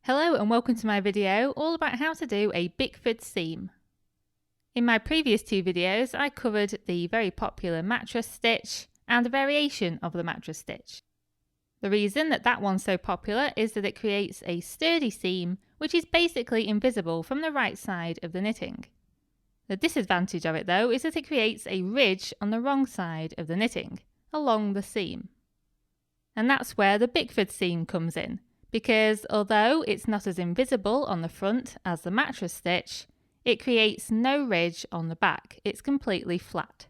Hello and welcome to my video all about how to do a Bickford seam. In my previous two videos I covered the very popular mattress stitch and a variation of the mattress stitch. The reason that one's so popular is that it creates a sturdy seam which is basically invisible from the right side of the knitting. The disadvantage of it though is that it creates a ridge on the wrong side of the knitting, along the seam. And that's where the Bickford seam comes in, because although it's not as invisible on the front as the mattress stitch, it creates no ridge on the back. It's completely flat.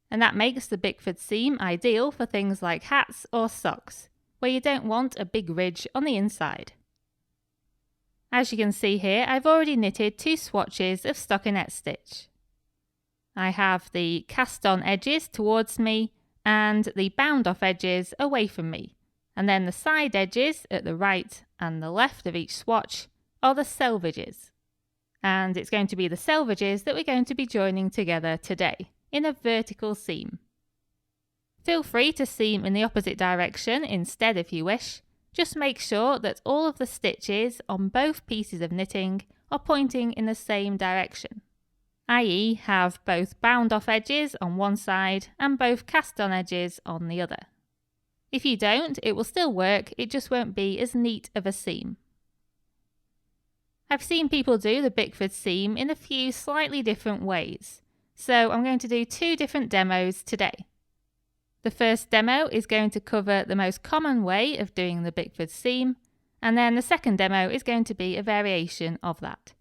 And that makes the Bickford seam ideal for things like hats or socks, where you don't want a big ridge on the inside. As you can see here, I've already knitted two swatches of stockinette stitch. I have the cast on edges towards me and the bound off edges away from me. And then the side edges at the right and the left of each swatch are the selvedges. And it's going to be the selvedges that we're going to be joining together today in a vertical seam. Feel free to seam in the opposite direction instead if you wish. Just make sure that all of the stitches on both pieces of knitting are pointing in the same direction, i.e. have both bound off edges on one side and both cast on edges on the other. If you don't, it will still work, it just won't be as neat of a seam. I've seen people do the Bickford seam in a few slightly different ways, so I'm going to do two different demos today. The first demo is going to cover the most common way of doing the Bickford seam, and then the second demo is going to be a variation of that.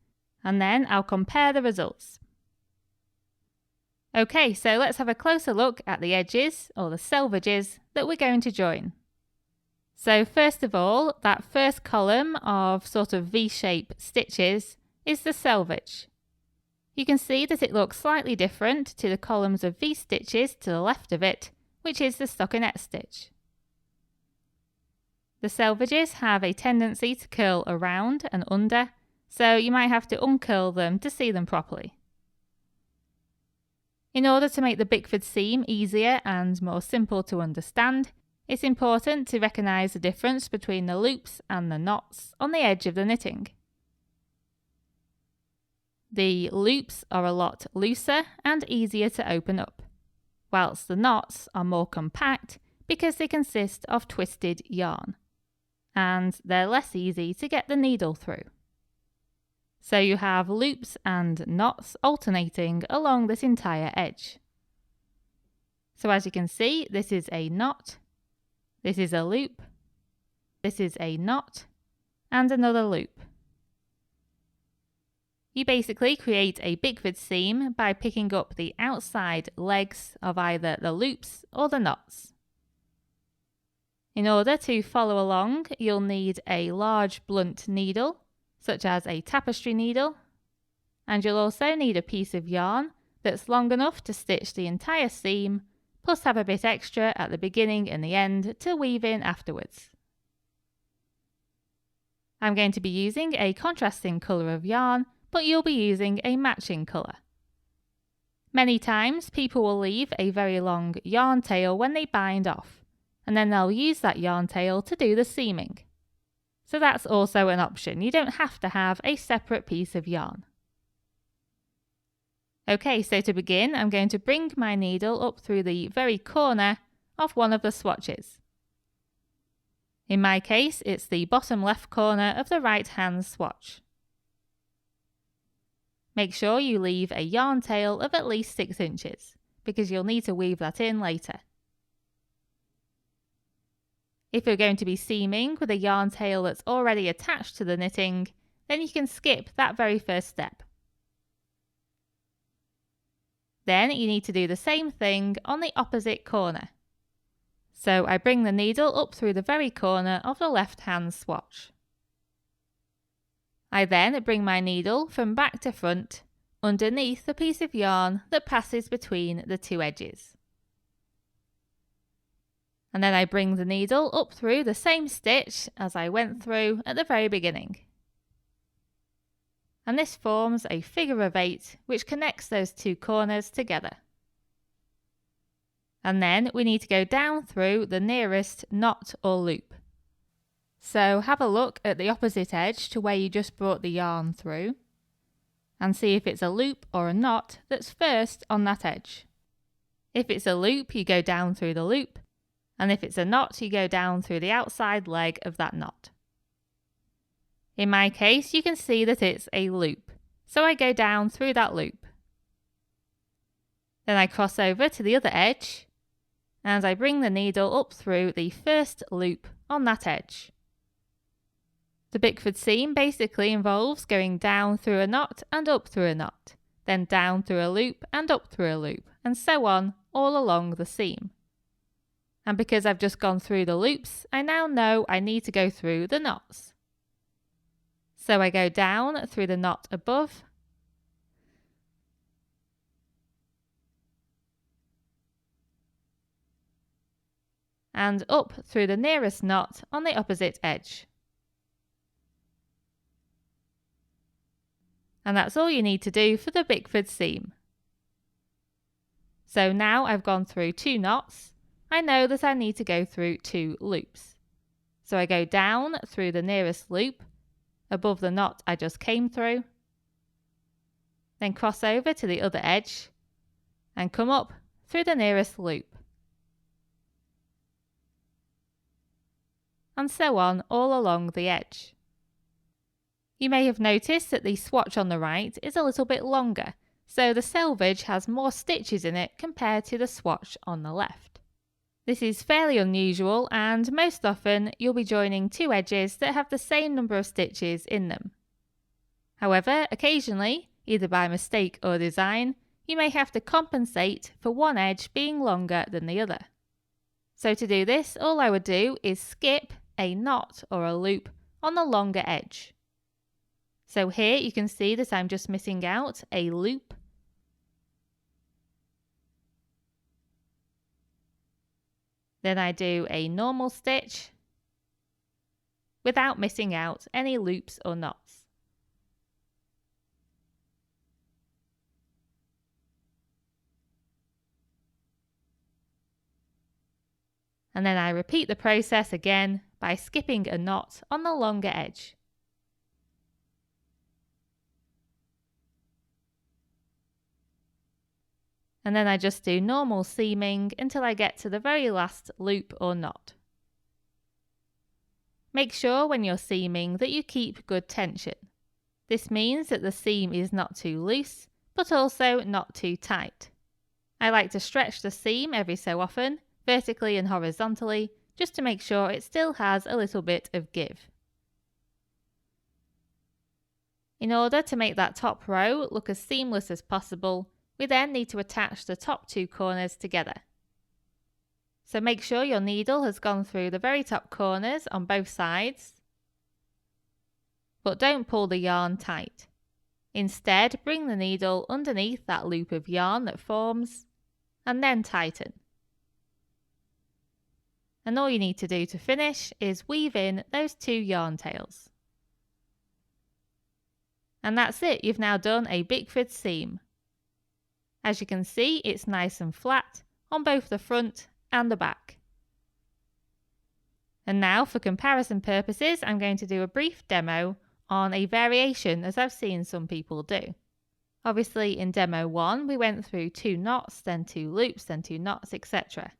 And then I'll compare the results. Okay, so let's have a closer look at the edges, or the selvedges, that we're going to join. So first of all, that first column of sort of V-shape stitches is the selvage. You can see that it looks slightly different to the columns of V-stitches to the left of it, which is the stockinette stitch. The selvedges have a tendency to curl around and under, so you might have to uncurl them to see them properly. In order to make the Bickford seam easier and more simple to understand, it's important to recognise the difference between the loops and the knots on the edge of the knitting. The loops are a lot looser and easier to open up, whilst the knots are more compact because they consist of twisted yarn, and they're less easy to get the needle through. So you have loops and knots alternating along this entire edge. So as you can see, this is a knot, this is a loop, this is a knot, and another loop. You basically create a Bickford seam by picking up the outside legs of either the loops or the knots. In order to follow along, you'll need a large blunt needle, such as a tapestry needle, and you'll also need a piece of yarn that's long enough to stitch the entire seam, plus have a bit extra at the beginning and the end to weave in afterwards. I'm going to be using a contrasting colour of yarn, but you'll be using a matching colour. Many times people will leave a very long yarn tail when they bind off, and then they'll use that yarn tail to do the seaming. So that's also an option. You don't have to have a separate piece of yarn. Okay, so to begin, I'm going to bring my needle up through the very corner of one of the swatches. In my case, it's the bottom left corner of the right hand swatch. Make sure you leave a yarn tail of at least 6 inches, because you'll need to weave that in later. If you're going to be seaming with a yarn tail that's already attached to the knitting, then you can skip that very first step. Then you need to do the same thing on the opposite corner. So I bring the needle up through the very corner of the left-hand swatch. I then bring my needle from back to front underneath the piece of yarn that passes between the two edges. And then I bring the needle up through the same stitch as I went through at the very beginning. And this forms a figure of 8 which connects those two corners together. And then we need to go down through the nearest knot or loop. So have a look at the opposite edge to where you just brought the yarn through and see if it's a loop or a knot that's first on that edge. If it's a loop, you go down through the loop, and if it's a knot, you go down through the outside leg of that knot. In my case, you can see that it's a loop, so I go down through that loop. Then I cross over to the other edge, and I bring the needle up through the first loop on that edge. The Bickford seam basically involves going down through a knot and up through a knot, then down through a loop and up through a loop, and so on all along the seam. And because I've just gone through the loops, I now know I need to go through the knots. So I go down through the knot above, and up through the nearest knot on the opposite edge. And that's all you need to do for the Bickford seam. So now I've gone through 2 knots, I know that I need to go through 2 loops. So I go down through the nearest loop, above the knot I just came through, then cross over to the other edge, and come up through the nearest loop. And so on all along the edge. You may have noticed that the swatch on the right is a little bit longer, so the selvage has more stitches in it compared to the swatch on the left. This is fairly unusual, and most often you'll be joining 2 edges that have the same number of stitches in them. However, occasionally, either by mistake or design, you may have to compensate for one edge being longer than the other. So to do this, all I would do is skip a knot or a loop on the longer edge. So here you can see that I'm just missing out a loop. Then I do a normal stitch without missing out any loops or knots. And then I repeat the process again by skipping a knot on the longer edge. And then I just do normal seaming until I get to the very last loop or knot. Make sure when you're seaming that you keep good tension. This means that the seam is not too loose, but also not too tight. I like to stretch the seam every so often, vertically and horizontally, just to make sure it still has a little bit of give. In order to make that top row look as seamless as possible, we then need to attach the top 2 corners together. So make sure your needle has gone through the very top corners on both sides, but don't pull the yarn tight. Instead, bring the needle underneath that loop of yarn that forms, and then tighten. And all you need to do to finish is weave in those 2 yarn tails. And that's it, you've now done a Bickford seam. As you can see, it's nice and flat on both the front and the back. And now, for comparison purposes, I'm going to do a brief demo on a variation as I've seen some people do. Obviously, in demo 1, we went through 2 knots, then 2 loops, then 2 knots, etc.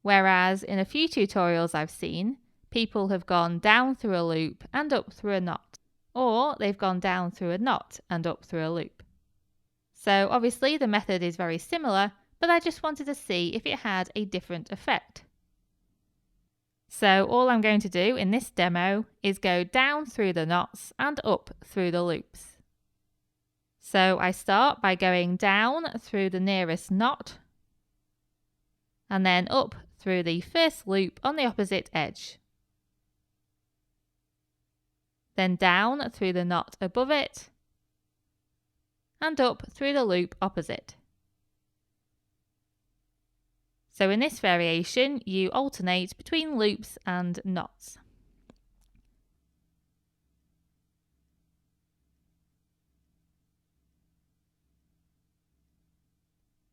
Whereas in a few tutorials I've seen, people have gone down through a loop and up through a knot, or they've gone down through a knot and up through a loop. So obviously the method is very similar, but I just wanted to see if it had a different effect. So all I'm going to do in this demo is go down through the knots and up through the loops. So I start by going down through the nearest knot, and then up through the first loop on the opposite edge. Then down through the knot above it, and up through the loop opposite. So in this variation, you alternate between loops and knots.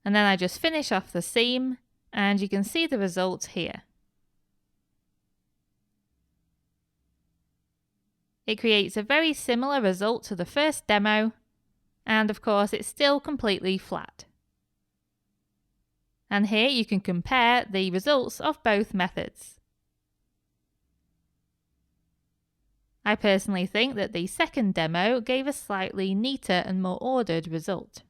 And then I just finish off the seam, and you can see the result here. It creates a very similar result to the first demo, and of course it's still completely flat. And here you can compare the results of both methods. I personally think that the second demo gave a slightly neater and more ordered result.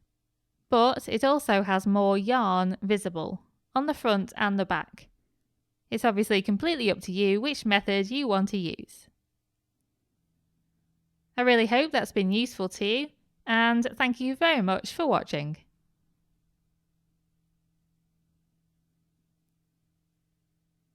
But it also has more yarn visible on the front and the back. It's obviously completely up to you which method you want to use. I really hope that's been useful to you, and thank you very much for watching.